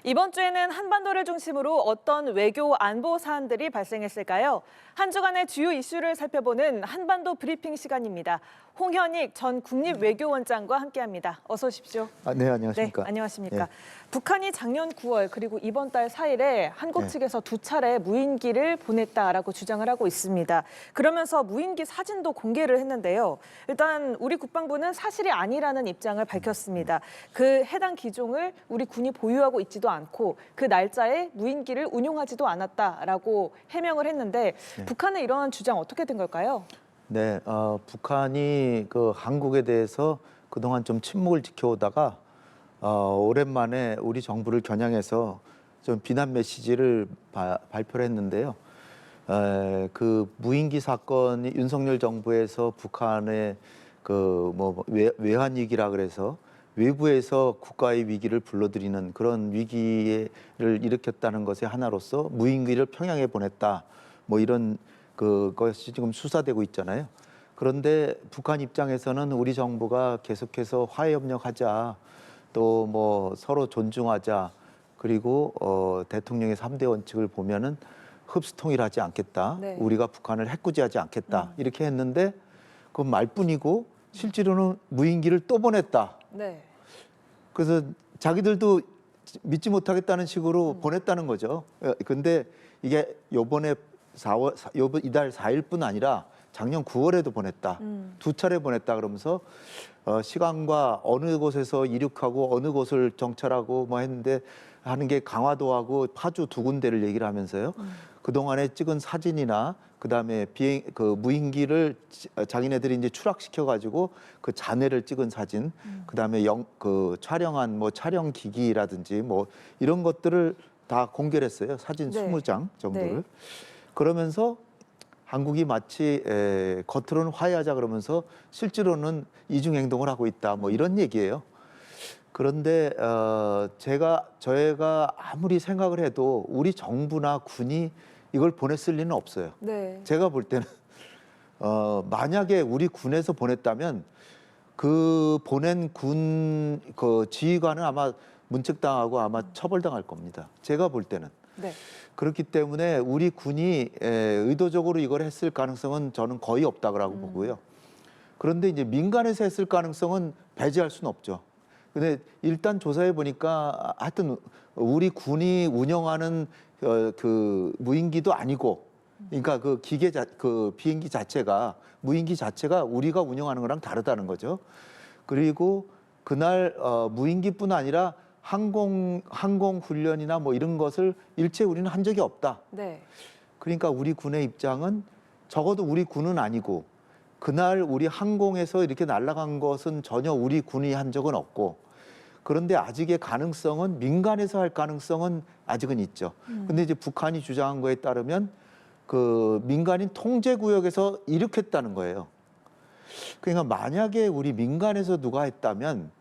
이번 주에는 한반도를 중심으로 어떤 외교 안보 사안들이 발생했을까요? 한 주간의 주요 이슈를 살펴보는 한반도 브리핑 시간입니다. 홍현익 전 국립외교원장과 함께합니다. 어서 오십시오. 네, 안녕하십니까. 네, 안녕하십니까. 네. 북한이 작년 9월 그리고 이번 달 4일에 한국 네. 측에서 두 차례 무인기를 보냈다라고 주장을 하고 있습니다. 그러면서 무인기 사진도 공개를 했는데요. 일단 우리 국방부는 사실이 아니라는 입장을 밝혔습니다. 그 해당 기종을 우리 군이 보유하고 있지도 않고 그 날짜에 무인기를 운용하지도 않았다라고 해명을 했는데 북한의 이러한 주장 어떻게 된 걸까요? 네, 북한이 그 한국에 대해서 그동안 좀 침묵을 지켜오다가 오랜만에 우리 정부를 겨냥해서 좀 비난 메시지를 발표를 했는데요. 그 무인기 사건이 윤석열 정부에서 북한의 그 외환 위기라 그래서 외부에서 국가의 위기를 불러들이는 그런 위기를 일으켰다는 것의 하나로서 무인기를 평양에 보냈다. 뭐 이런 그것이 지금 수사되고 있잖아요. 그런데 북한 입장에서는 우리 정부가 계속해서 화해협력하자, 또 뭐 서로 존중하자, 그리고 대통령의 3대 원칙을 보면은 흡수통일하지 않겠다. 네. 우리가 북한을 해코지하지 않겠다. 이렇게 했는데 그건 말뿐이고 실제로는 무인기를 또 보냈다. 네. 그래서 자기들도 믿지 못하겠다는 식으로 보냈다는 거죠. 근데 이게 요번에 이달 4일뿐 아니라 작년 9월에도 보냈다. 두 차례 보냈다 그러면서 시간과 어느 곳에서 이륙하고 어느 곳을 정찰하고 뭐 했는데 하는 게 강화도하고 파주 두 군데를 얘기를 하면서요. 그동안에 찍은 사진이나 그다음에 그 무인기를 자기네들이 이제 추락시켜 가지고 그 잔해를 찍은 사진, 그다음에 그 촬영한 뭐 촬영 기기라든지 뭐 이런 것들을 다 공개를 했어요. 사진 네. 20장 정도를. 네. 그러면서 한국이 마치 겉으로는 화해하자 그러면서 실제로는 이중 행동을 하고 있다. 뭐 이런 얘기예요. 그런데 저희가 아무리 생각을 해도 우리 정부나 군이 이걸 보냈을 리는 없어요. 네. 제가 볼 때는 만약에 우리 군에서 보냈다면 그 보낸 군 그 지휘관은 아마 문책당하고 아마 처벌당할 겁니다. 제가 볼 때는. 네. 그렇기 때문에 우리 군이 의도적으로 이걸 했을 가능성은 저는 거의 없다고 보고요. 그런데 이제 민간에서 했을 가능성은 배제할 수는 없죠. 근데 일단 조사해 보니까 하여튼 우리 군이 운영하는 그 무인기도 아니고, 그러니까 그 그 비행기 자체가 무인기 자체가 우리가 운영하는 거랑 다르다는 거죠. 그리고 그날 무인기뿐 아니라 항공 훈련이나 뭐 이런 것을 일체 우리는 한 적이 없다. 네. 그러니까 우리 군의 입장은 적어도 우리 군은 아니고 그날 우리 항공에서 이렇게 날아간 것은 전혀 우리 군이 한 적은 없고, 그런데 아직의 가능성은 민간에서 할 가능성은 아직은 있죠. 근데 이제 북한이 주장한 거에 따르면 그 민간인 통제 구역에서 이륙했다는 거예요. 그러니까 만약에 우리 민간에서 누가 했다면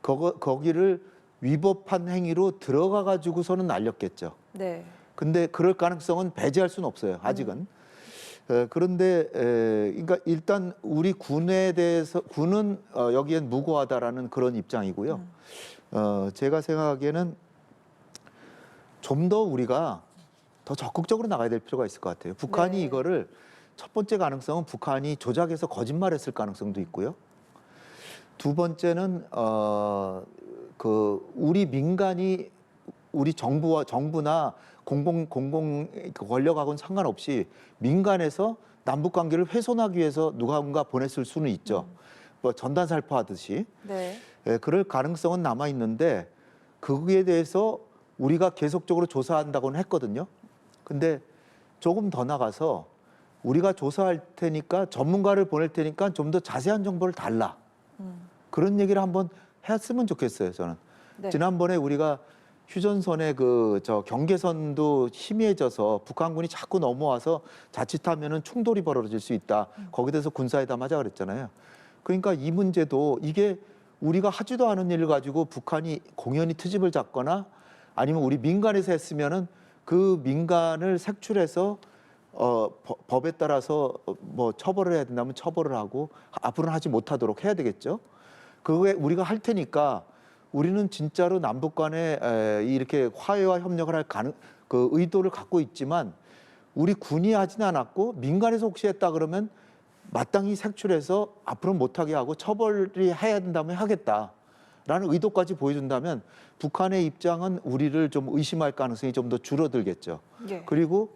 거기를 위법한 행위로 들어가 가지고서는 날렸겠죠. 네. 근데 그럴 가능성은 배제할 수는 없어요. 아직은. 그런데 그러니까 일단 우리 군에 대해서 군은 여기엔 무고하다라는 그런 입장이고요. 제가 생각하기에는 좀 더 우리가 더 적극적으로 나가야 될 필요가 있을 것 같아요. 북한이 네. 이거를 첫 번째 가능성은 북한이 조작해서 거짓말했을 가능성도 있고요. 두 번째는 그 우리 민간이 우리 정부나 공공 권력하고는 상관없이 민간에서 남북 관계를 훼손하기 위해서 누군가 보냈을 수는 있죠. 뭐 전단 살포하듯이. 네. 그럴 가능성은 남아 있는데 거기에 대해서 우리가 계속적으로 조사한다고는 했거든요. 근데 조금 더 나가서 우리가 조사할 테니까 전문가를 보낼 테니까 좀 더 자세한 정보를 달라. 그런 얘기를 한번 했으면 좋겠어요, 저는. 네. 지난번에 우리가 휴전선의 경계선도 희미해져서 북한군이 자꾸 넘어와서 자칫하면은 충돌이 벌어질 수 있다. 거기에 대해서 군사회담 하자 그랬잖아요. 그러니까 이 문제도 이게 우리가 하지도 않은 일을 가지고 북한이 공연히 트집을 잡거나 아니면 우리 민간에서 했으면은 그 민간을 색출해서 법에 따라서 뭐 처벌을 해야 된다면 처벌을 하고 앞으로는 하지 못하도록 해야 되겠죠. 그게 우리가 할 테니까 우리는 진짜로 남북 간에 이렇게 화해와 협력을 할 그 의도를 갖고 있지만 우리 군이 하진 않았고 민간에서 혹시 했다 그러면 마땅히 색출해서 앞으로 못하게 하고 처벌이 해야 된다면 하겠다라는 의도까지 보여준다면 북한의 입장은 우리를 좀 의심할 가능성이 좀 더 줄어들겠죠. 예. 그리고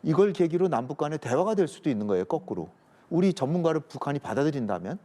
이걸 계기로 남북 간의 대화가 될 수도 있는 거예요. 거꾸로. 우리 전문가를 북한이 받아들인다면.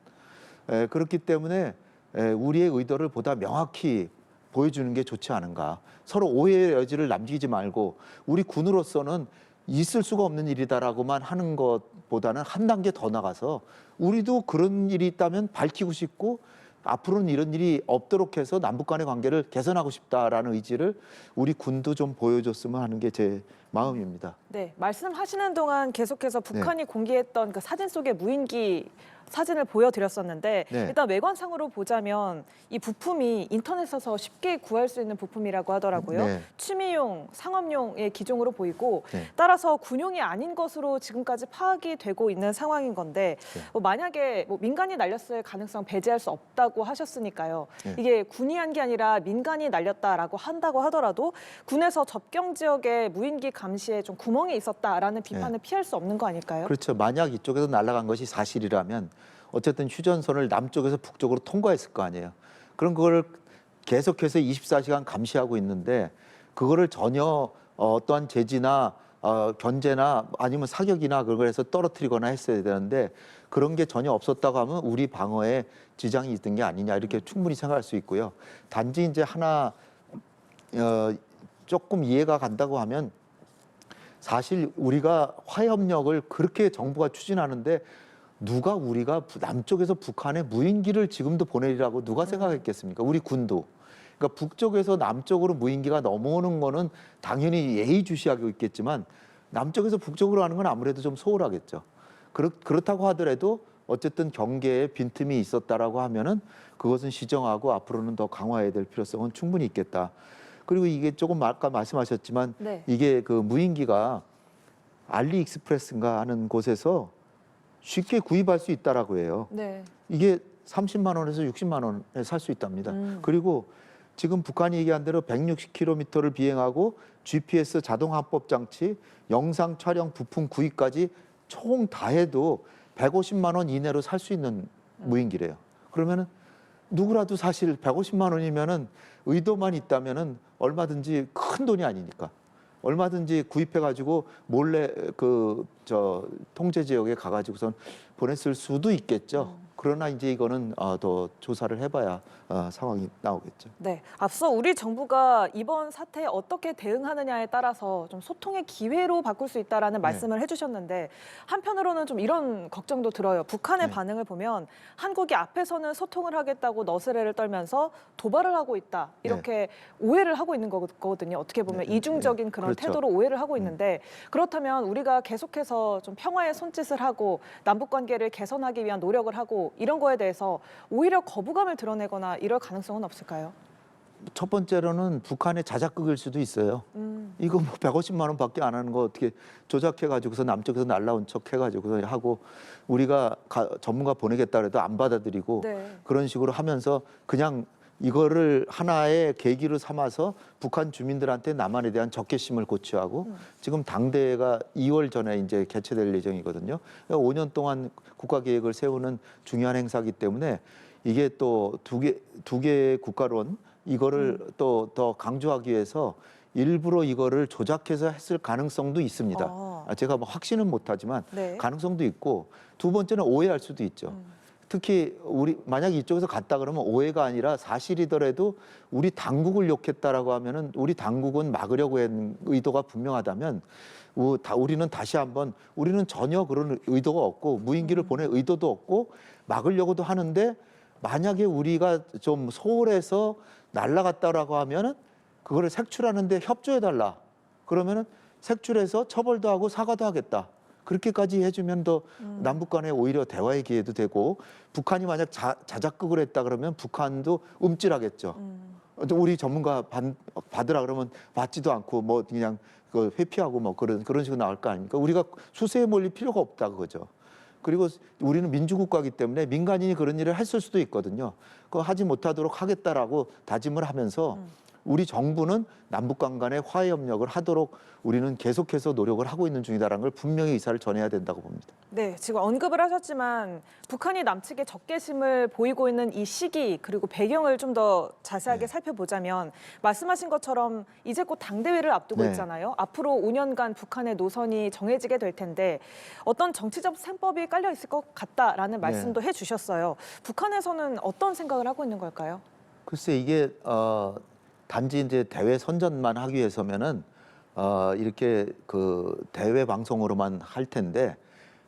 그렇기 때문에 우리의 의도를 보다 명확히 보여주는 게 좋지 않은가. 서로 오해의 여지를 남기지 말고 우리 군으로서는 있을 수가 없는 일이다라고만 하는 것보다는 한 단계 더 나가서 우리도 그런 일이 있다면 밝히고 싶고 앞으로는 이런 일이 없도록 해서 남북 간의 관계를 개선하고 싶다라는 의지를 우리 군도 좀 보여줬으면 하는 게 제 마음입니다. 네, 말씀하시는 동안 계속해서 북한이 공개했던 그 사진 속의 무인기 사진을 보여드렸었는데 네. 일단 외관상으로 보자면 이 부품이 인터넷에서 쉽게 구할 수 있는 부품이라고 하더라고요. 네. 취미용, 상업용의 기종으로 보이고 네. 따라서 군용이 아닌 것으로 지금까지 파악이 되고 있는 상황인 건데 네. 만약에 민간이 날렸을 가능성 배제할 수 없다고 하셨으니까요. 네. 이게 군이 한 게 아니라 민간이 날렸다라고 한다고 하더라도 군에서 접경 지역에 무인기 감시에 좀 구멍이 있었다라는 비판을 피할 수 없는 거 아닐까요? 그렇죠. 만약 이쪽에서 날아간 것이 사실이라면 어쨌든 휴전선을 남쪽에서 북쪽으로 통과했을 거 아니에요. 그럼 그걸 계속해서 24시간 감시하고 있는데 그거를 전혀 어떠한 제지나 견제나 아니면 사격이나 그런 걸 해서 떨어뜨리거나 했어야 되는데 그런 게 전혀 없었다고 하면 우리 방어에 지장이 있던 게 아니냐 이렇게 충분히 생각할 수 있고요. 단지 이제 하나 조금 이해가 간다고 하면 사실 우리가 화해협력을 그렇게 정부가 추진하는데 누가 우리가 남쪽에서 북한에 무인기를 지금도 보내리라고 누가 생각했겠습니까? 우리 군도. 그러니까 북쪽에서 남쪽으로 무인기가 넘어오는 거는 당연히 예의주시하고 있겠지만 남쪽에서 북쪽으로 하는 건 아무래도 좀 소홀하겠죠. 그렇다고 하더라도 어쨌든 경계에 빈틈이 있었다라고 하면은 그것은 시정하고 앞으로는 더 강화해야 될 필요성은 충분히 있겠다. 그리고 이게 조금 아까 말씀하셨지만 네. 이게 그 무인기가 알리익스프레스인가 하는 곳에서 쉽게 구입할 수 있다라고 해요. 네. 이게 30만 원에서 60만 원에 살 수 있답니다. 그리고 지금 북한이 얘기한 대로 160km를 비행하고 GPS 자동 합법 장치, 영상 촬영 부품 구입까지 총 다 해도 150만 원 이내로 살 수 있는 무인기래요. 그러면은 누구라도 사실 150만 원이면은 의도만 있다면은 얼마든지 큰 돈이 아니니까 얼마든지 구입해가지고 몰래 통제 지역에 가가지고선 보냈을 수도 있겠죠. 그러나 이제 이거는 더 조사를 해봐야 상황이 나오겠죠. 네, 앞서 우리 정부가 이번 사태에 어떻게 대응하느냐에 따라서 좀 소통의 기회로 바꿀 수 있다라는 말씀을 해주셨는데 한편으로는 좀 이런 걱정도 들어요. 북한의 네. 반응을 보면 한국이 앞에서는 소통을 하겠다고 너스레를 떨면서 도발을 하고 있다 이렇게 오해를 하고 있는 거거든요. 어떻게 보면 네. 이중적인 그런 그렇죠. 태도로 오해를 하고 있는데 그렇다면 우리가 계속해서 좀 평화의 손짓을 하고 남북 관계를 개선하기 위한 노력을 하고 이런 거에 대해서 오히려 거부감을 드러내거나 이럴 가능성은 없을까요? 첫 번째로는 북한의 자작극일 수도 있어요. 이거 뭐 150만 원밖에 안 하는 거 어떻게 조작해가지고서 남쪽에서 날라온 척 해가지고서 하고 우리가 전문가 보내겠다 그래도 안 받아들이고 네. 그런 식으로 하면서 그냥 이거를 하나의 계기로 삼아서 북한 주민들한테 남한에 대한 적개심을 고취하고 지금 당대회가 2월 전에 이제 개최될 예정이거든요. 5년 동안 국가 계획을 세우는 중요한 행사이기 때문에 이게 또 두 개의 국가론 이거를 또 더 강조하기 위해서 일부러 이거를 조작해서 했을 가능성도 있습니다. 제가 뭐 확신은 못하지만 네. 가능성도 있고 두 번째는 오해할 수도 있죠. 특히 우리 만약 이쪽에서 갔다 그러면 오해가 아니라 사실이더라도 우리 당국을 욕했다라고 하면은 우리 당국은 막으려고 한 의도가 분명하다면 우리는 다시 한번 우리는 전혀 그런 의도가 없고 무인기를 보낼 의도도 없고 막으려고도 하는데 만약에 우리가 좀 소홀해서 날아갔다라고 하면은 그거를 색출하는데 협조해달라. 그러면은 색출해서 처벌도 하고 사과도 하겠다. 그렇게까지 해주면 더 남북 간에 오히려 대화의 기회도 되고 북한이 만약 자작극을 했다 그러면 북한도 움찔하겠죠. 우리 전문가 받으라 그러면 받지도 않고 뭐 그냥 회피하고 뭐 그런 식으로 나올 거 아닙니까? 우리가 수세에 몰릴 필요가 없다 그거죠. 그리고 우리는 민주국가이기 때문에 민간인이 그런 일을 했을 수도 있거든요. 그거 하지 못하도록 하겠다라고 다짐을 하면서 우리 정부는 남북 간의 화해 협력을 하도록 우리는 계속해서 노력을 하고 있는 중이다라는 걸 분명히 의사를 전해야 된다고 봅니다. 네, 지금 언급을 하셨지만 북한이 남측에 적개심을 보이고 있는 이 시기 그리고 배경을 좀 더 자세하게 살펴보자면 말씀하신 것처럼 이제 곧 당대회를 앞두고 네. 있잖아요. 앞으로 5년간 북한의 노선이 정해지게 될 텐데 어떤 정치적 셈법이 깔려 있을 것 같다라는 말씀도 해주셨어요. 북한에서는 어떤 생각을 하고 있는 걸까요? 글쎄 이게 단지 이제 대외 선전만 하기 위해서면은 이렇게 그 대외 방송으로만 할 텐데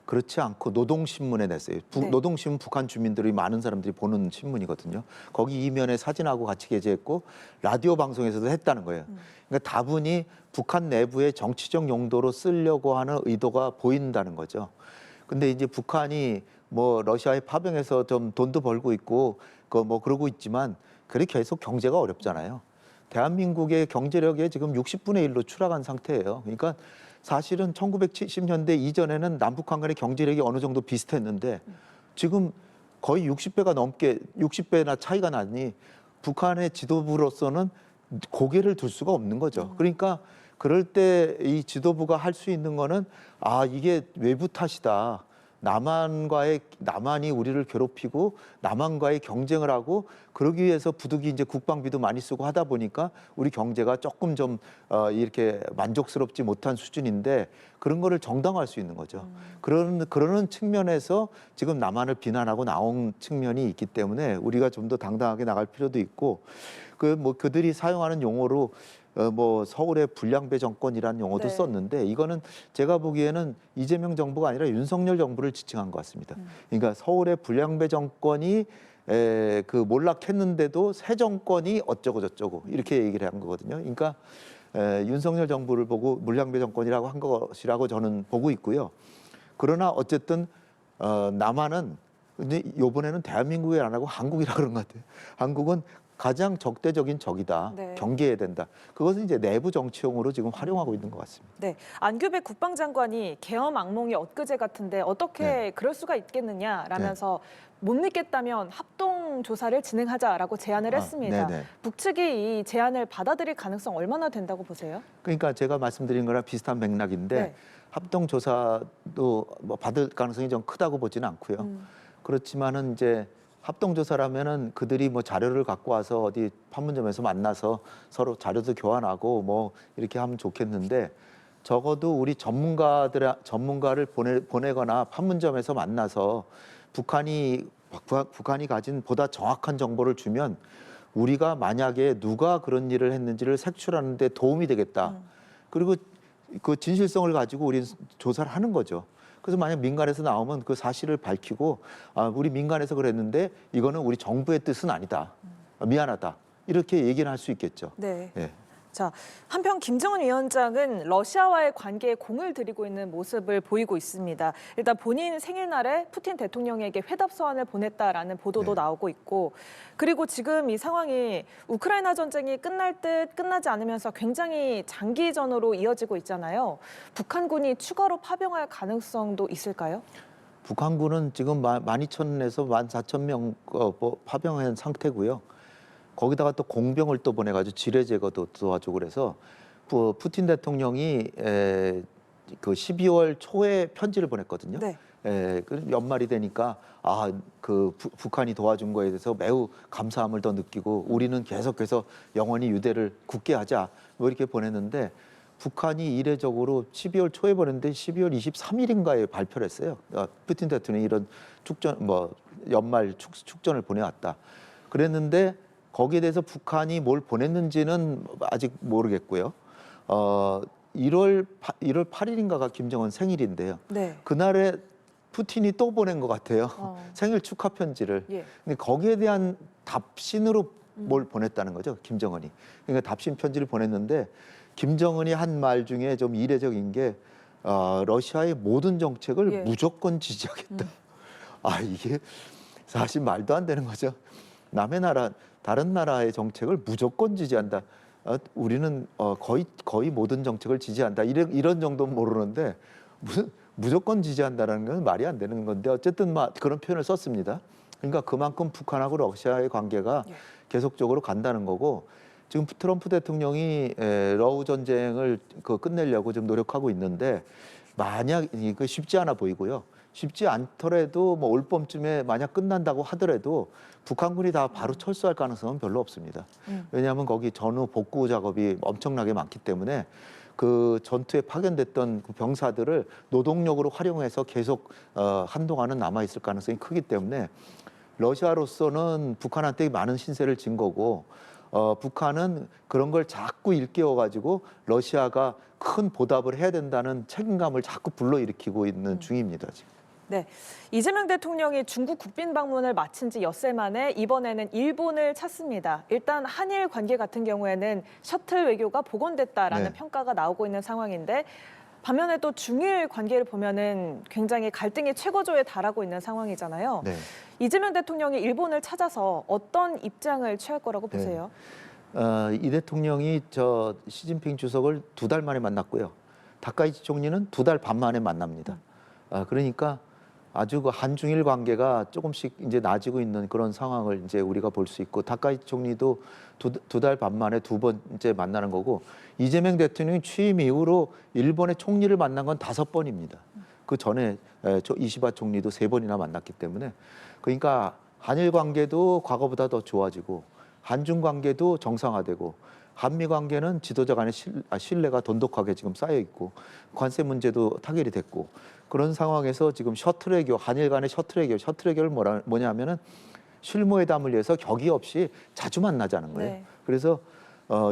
그렇지 않고 노동신문에 냈어요. 네. 노동신문 북한 주민들이 많은 사람들이 보는 신문이거든요. 거기 이면에 사진하고 같이 게재했고 라디오 방송에서도 했다는 거예요. 그러니까 다분히 북한 내부의 정치적 용도로 쓰려고 하는 의도가 보인다는 거죠. 근데 이제 북한이 뭐 러시아에 파병해서 좀 돈도 벌고 있고 그 뭐 그러고 있지만 그래 계속 경제가 어렵잖아요. 대한민국의 경제력이 지금 60분의 1로 추락한 상태예요. 그러니까 사실은 1970년대 이전에는 남북한 간의 경제력이 어느 정도 비슷했는데 지금 거의 60배가 넘게 60배나 차이가 나니 북한의 지도부로서는 고개를 들 수가 없는 거죠. 그러니까 그럴 때 이 지도부가 할 수 있는 거는 이게 외부 탓이다. 남한이 우리를 괴롭히고 남한과의 경쟁을 하고 그러기 위해서 부득이 이제 국방비도 많이 쓰고 하다 보니까 우리 경제가 조금 좀 이렇게 만족스럽지 못한 수준인데 그런 거를 정당화할 수 있는 거죠. 그러는 측면에서 지금 남한을 비난하고 나온 측면이 있기 때문에 우리가 좀 더 당당하게 나갈 필요도 있고 그들이 사용하는 용어로 뭐 서울의 불량배 정권이라는 용어도 네. 썼는데 이거는 제가 보기에는 이재명 정부가 아니라 윤석열 정부를 지칭한 것 같습니다. 그러니까 서울의 불량배 정권이 그 몰락했는데도 새 정권이 어쩌고 저쩌고 이렇게 얘기를 한 거거든요. 그러니까 윤석열 정부를 보고 불량배 정권이라고 한 것이라고 저는 보고 있고요. 그러나 어쨌든 남한은 근데 이번에는 대한민국이 안 하고 한국이라 그런 것 같아요. 한국은 가장 적대적인 적이다. 네. 경계해야 된다. 그것은 이제 내부 정치용으로 지금 활용하고 있는 것 같습니다. 네, 안규백 국방장관이 계엄 악몽이 엊그제 같은데 어떻게 네. 그럴 수가 있겠느냐라면서 못 믿겠다면 합동 조사를 진행하자라고 제안을 했습니다. 네네. 북측이 이 제안을 받아들일 가능성 얼마나 된다고 보세요? 그러니까 제가 말씀드린 거랑 비슷한 맥락인데 네. 합동조사도 뭐 받을 가능성이 좀 크다고 보지는 않고요. 그렇지만은 이제 합동조사라면은 그들이 뭐 자료를 갖고 와서 어디 판문점에서 만나서 서로 자료도 교환하고 뭐 이렇게 하면 좋겠는데 적어도 우리 전문가를 보내거나 판문점에서 만나서 북한이 가진 보다 정확한 정보를 주면 우리가 만약에 누가 그런 일을 했는지를 색출하는 데 도움이 되겠다. 그리고 그 진실성을 가지고 우리는 조사를 하는 거죠. 그래서 만약 민간에서 나오면 그 사실을 밝히고 우리 민간에서 그랬는데 이거는 우리 정부의 뜻은 아니다. 미안하다. 이렇게 얘기를 할 수 있겠죠. 네. 예. 자, 한편 김정은 위원장은 러시아와의 관계에 공을 들이고 있는 모습을 보이고 있습니다. 일단 본인 생일날에 푸틴 대통령에게 회답 서한을 보냈다라는 보도도 네. 나오고 있고, 그리고 지금 이 상황이 우크라이나 전쟁이 끝날 듯 끝나지 않으면서 굉장히 장기전으로 이어지고 있잖아요. 북한군이 추가로 파병할 가능성도 있을까요? 북한군은 지금 12,000에서 14,000명 파병한 상태고요. 거기다가 또 공병을 또 보내가지고 지뢰 제거도 도와주고 그래서 푸틴 대통령이 그 12월 초에 편지를 보냈거든요. 네. 그 연말이 되니까 북한이 도와준 거에 대해서 매우 감사함을 더 느끼고 우리는 계속해서 영원히 유대를 굳게 하자 뭐 이렇게 보냈는데 북한이 이례적으로 12월 초에 보냈는데 12월 23일인가에 발표를 했어요. 푸틴 대통령이 이런 연말 축전을 보내왔다. 그랬는데 거기에 대해서 북한이 뭘 보냈는지는 아직 모르겠고요. 1월 8일인가가 김정은 생일인데요. 네. 그날에 푸틴이 또 보낸 것 같아요. 어. 생일 축하 편지를. 예. 근데 거기에 대한 답신으로 뭘 보냈다는 거죠, 김정은이. 그러니까 답신 편지를 보냈는데 김정은이 한 말 중에 좀 이례적인 게 러시아의 모든 정책을 예. 무조건 지지하겠다. 이게 사실 말도 안 되는 거죠. 다른 나라의 정책을 무조건 지지한다. 우리는 거의 모든 정책을 지지한다. 이런 정도는 모르는데 무조건 지지한다는 건 말이 안 되는 건데 어쨌든 그런 표현을 썼습니다. 그러니까 그만큼 북한하고 러시아의 관계가 예. 계속적으로 간다는 거고 지금 트럼프 대통령이 러우 전쟁을 끝내려고 지금 노력하고 있는데 만약 이거 쉽지 않아 보이고요. 쉽지 않더라도 뭐 올 봄쯤에 만약 끝난다고 하더라도 북한군이 다 바로 철수할 가능성은 별로 없습니다. 왜냐하면 거기 전후 복구 작업이 엄청나게 많기 때문에 그 전투에 파견됐던 그 병사들을 노동력으로 활용해서 계속 한동안은 남아 있을 가능성이 크기 때문에 러시아로서는 북한한테 많은 신세를 진 거고 북한은 그런 걸 자꾸 일깨워 가지고 러시아가 큰 보답을 해야 된다는 책임감을 자꾸 불러일으키고 있는 중입니다. 지금. 네, 이재명 대통령이 중국 국빈 방문을 마친 지 엿새 만에 이번에는 일본을 찾습니다. 일단 한일 관계 같은 경우에는 셔틀 외교가 복원됐다라는 네. 평가가 나오고 있는 상황인데 반면에 또 중일 관계를 보면은 굉장히 갈등의 최고조에 달하고 있는 상황이잖아요. 네. 이재명 대통령이 일본을 찾아서 어떤 입장을 취할 거라고 네. 보세요? 이 대통령이 시진핑 주석을 2달 만에 만났고요. 다카이치 총리는 2달 반 만에 만납니다. 그러니까 아주 그 한중일 관계가 조금씩 이제 나아지고 있는 그런 상황을 이제 우리가 볼 수 있고 다카이치 총리도 2달 반 만에 2번째 만나는 거고 이재명 대통령이 취임 이후로 일본의 총리를 만난 건 5번입니다. 그 전에 이시바 총리도 3번이나 만났기 때문에 그러니까 한일 관계도 과거보다 더 좋아지고 한중 관계도 정상화되고 한미 관계는 지도자 간의 신뢰가 돈독하게 지금 쌓여 있고 관세 문제도 타결이 됐고 그런 상황에서 지금 셔틀 외교, 한일 간의 셔틀 외교를 뭐냐면은 실무회담을 위해서 격의 없이 자주 만나자는 거예요. 네. 그래서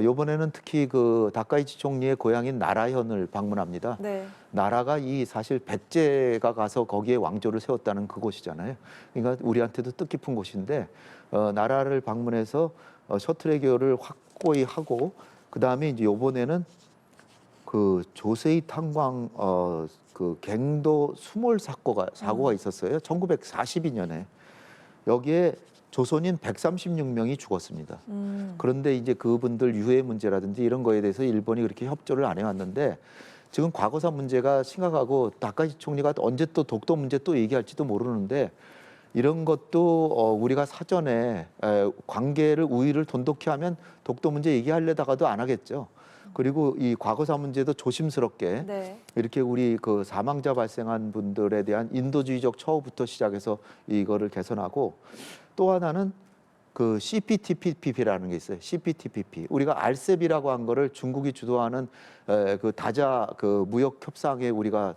이번에는 특히 그 다카이치 총리의 고향인 나라현을 방문합니다. 네. 나라가 사실 백제가 가서 거기에 왕조를 세웠다는 그곳이잖아요. 그러니까 우리한테도 뜻깊은 곳인데 나라를 방문해서 셔틀 외교를 확고히 하고 그 다음에 이제 이번에는 그 조세이 탄광 그 갱도 수몰 사고가 있었어요. 1942년에 여기에 조선인 136명이 죽었습니다. 그런데 이제 그분들 유해 문제라든지 이런 거에 대해서 일본이 그렇게 협조를 안 해왔는데 지금 과거사 문제가 심각하고 다카이치 총리가 언제 또 독도 문제 또 얘기할지도 모르는데 이런 것도 우리가 사전에 관계를 우위를 돈독히 하면 독도 문제 얘기하려다가도 안 하겠죠. 그리고 이 과거사 문제도 조심스럽게 네. 이렇게 우리 그 사망자 발생한 분들에 대한 인도주의적 처우부터 시작해서 이거를 개선하고 또 하나는 그 CPTPP라는 게 있어요. CPTPP. 우리가 RCEP이라고 한 거를 중국이 주도하는 그 다자 그 무역 협상에 우리가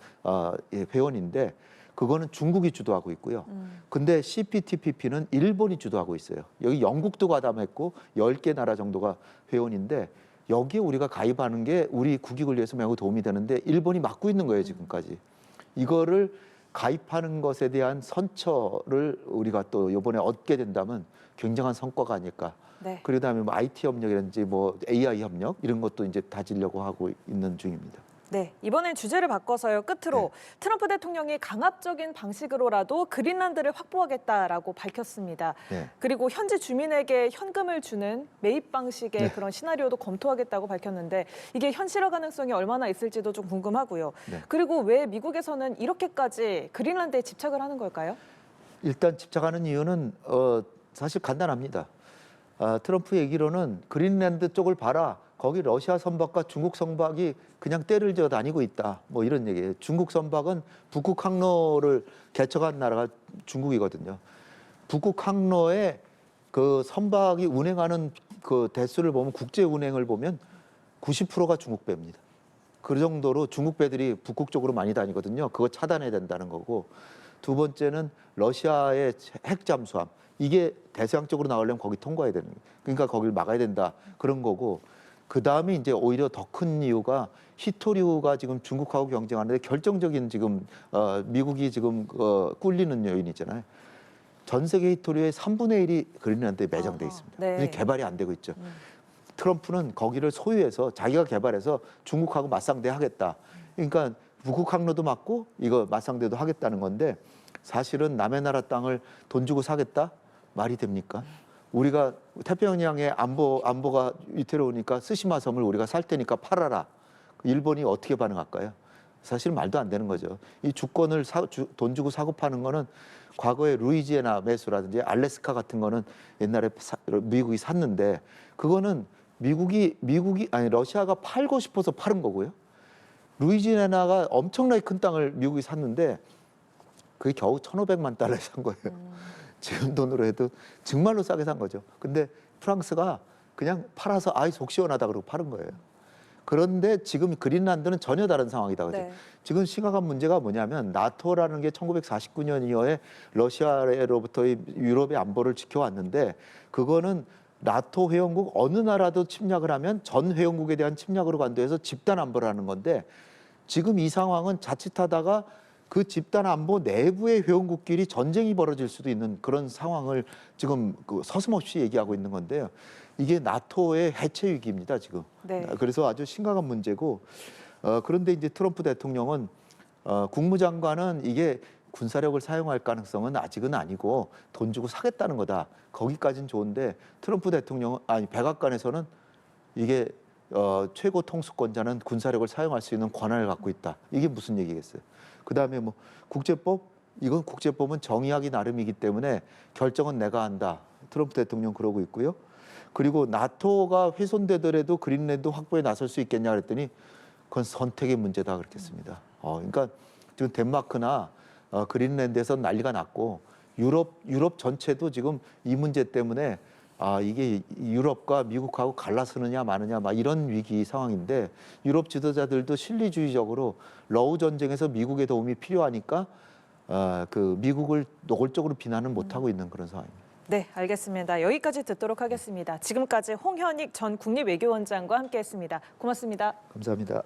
회원인데 그거는 중국이 주도하고 있고요. 근데 CPTPP는 일본이 주도하고 있어요. 여기 영국도 가담했고 10개 나라 정도가 회원인데 여기에 우리가 가입하는 게 우리 국익을 위해서 매우 도움이 되는데 일본이 막고 있는 거예요, 지금까지. 이거를 가입하는 것에 대한 선처를 우리가 또 이번에 얻게 된다면 굉장한 성과가 아닐까. 네. 그러다음에 뭐 IT 협력이라든지 뭐 AI 협력 이런 것도 이제 다지려고 하고 있는 중입니다. 네, 이번엔 주제를 바꿔서요. 끝으로 네. 트럼프 대통령이 강압적인 방식으로라도 그린란드를 확보하겠다라고 밝혔습니다. 네. 그리고 현지 주민에게 현금을 주는 매입 방식의 네. 그런 시나리오도 검토하겠다고 밝혔는데 이게 현실화 가능성이 얼마나 있을지도 좀 궁금하고요. 네. 그리고 왜 미국에서는 이렇게까지 그린란드에 집착을 하는 걸까요? 일단 집착하는 이유는 사실 간단합니다. 트럼프 얘기로는 그린란드 쪽을 봐라. 거기 러시아 선박과 중국 선박이 그냥 때를 지어 다니고 있다. 뭐 이런 얘기예요. 중국 선박은 북극 항로를 개척한 나라가 중국이거든요. 북극 항로에 그 선박이 운행하는 그 대수를 보면 국제 운행을 보면 90%가 중국 배입니다. 그 정도로 중국 배들이 북극 쪽으로 많이 다니거든요. 그거 차단해야 된다는 거고. 두 번째는 러시아의 핵 잠수함. 이게 대서양적으로 나오려면 거기 통과해야 되는 거예요. 그러니까 거기를 막아야 된다. 그런 거고. 그 다음에 이제 오히려 더 큰 이유가 히토류가 지금 중국하고 경쟁하는데 결정적인 지금 미국이 지금 꿀리는 요인이잖아요. 전 세계 히토류의 3분의 1이 그린란드에 매장돼 있습니다. 네. 근데 개발이 안 되고 있죠. 트럼프는 거기를 소유해서 자기가 개발해서 중국하고 맞상대 하겠다. 그러니까 북극 항로도 막고 이거 맞상대도 하겠다는 건데 사실은 남의 나라 땅을 돈 주고 사겠다? 말이 됩니까? 우리가 태평양에 안보가 위태로우니까 스시마 섬을 우리가 살 테니까 팔아라. 일본이 어떻게 반응할까요? 사실 말도 안 되는 거죠. 이 주권을 돈 주고 사고 파는 거는 과거에 루이지애나 매수라든지 알래스카 같은 거는 옛날에 미국이 샀는데 그거는 미국이 아니 러시아가 팔고 싶어서 파는 거고요. 루이지애나가 엄청나게 큰 땅을 미국이 샀는데 그게 겨우 1,500만 달러에 산 거예요. 지금 돈으로 해도 정말로 싸게 산 거죠. 근데 프랑스가 그냥 팔아서 아이 속 시원하다 그러고 파는 거예요. 그런데 지금 그린란드는 전혀 다른 상황이다. 그죠? 네. 지금 심각한 문제가 뭐냐면 나토라는 게 1949년 이후에 러시아로부터의 유럽의 안보를 지켜왔는데 그거는 나토 회원국 어느 나라도 침략을 하면 전 회원국에 대한 침략으로 간주해서 집단 안보를 하는 건데 지금 이 상황은 자칫하다가 그 집단 안보 내부의 회원국끼리 전쟁이 벌어질 수도 있는 그런 상황을 지금 서슴없이 얘기하고 있는 건데요. 이게 나토의 해체 위기입니다, 지금. 네. 그래서 아주 심각한 문제고 그런데 이제 트럼프 대통령은 국무장관은 이게 군사력을 사용할 가능성은 아직은 아니고 돈 주고 사겠다는 거다. 거기까지는 좋은데 트럼프 대통령은 아니 백악관에서는 이게 최고 통수권자는 군사력을 사용할 수 있는 권한을 갖고 있다. 이게 무슨 얘기겠어요? 그다음에 뭐 국제법 이건 국제법은 정의하기 나름이기 때문에 결정은 내가 한다. 트럼프 대통령 그러고 있고요. 그리고 나토가 훼손되더라도 그린랜드 확보에 나설 수 있겠냐 그랬더니 그건 선택의 문제다 그랬겠습니다. 그러니까 지금 덴마크나 그린랜드에서 난리가 났고 유럽 전체도 지금 이 문제 때문에 이게 유럽과 미국하고 갈라서느냐 마느냐 막 이런 위기 상황인데 유럽 지도자들도 실리주의적으로 러우 전쟁에서 미국의 도움이 필요하니까 그 미국을 노골적으로 비난을 못 하고 있는 그런 상황입니다. 네, 알겠습니다. 여기까지 듣도록 하겠습니다. 지금까지 홍현익 전 국립외교원장과 함께했습니다. 고맙습니다. 감사합니다.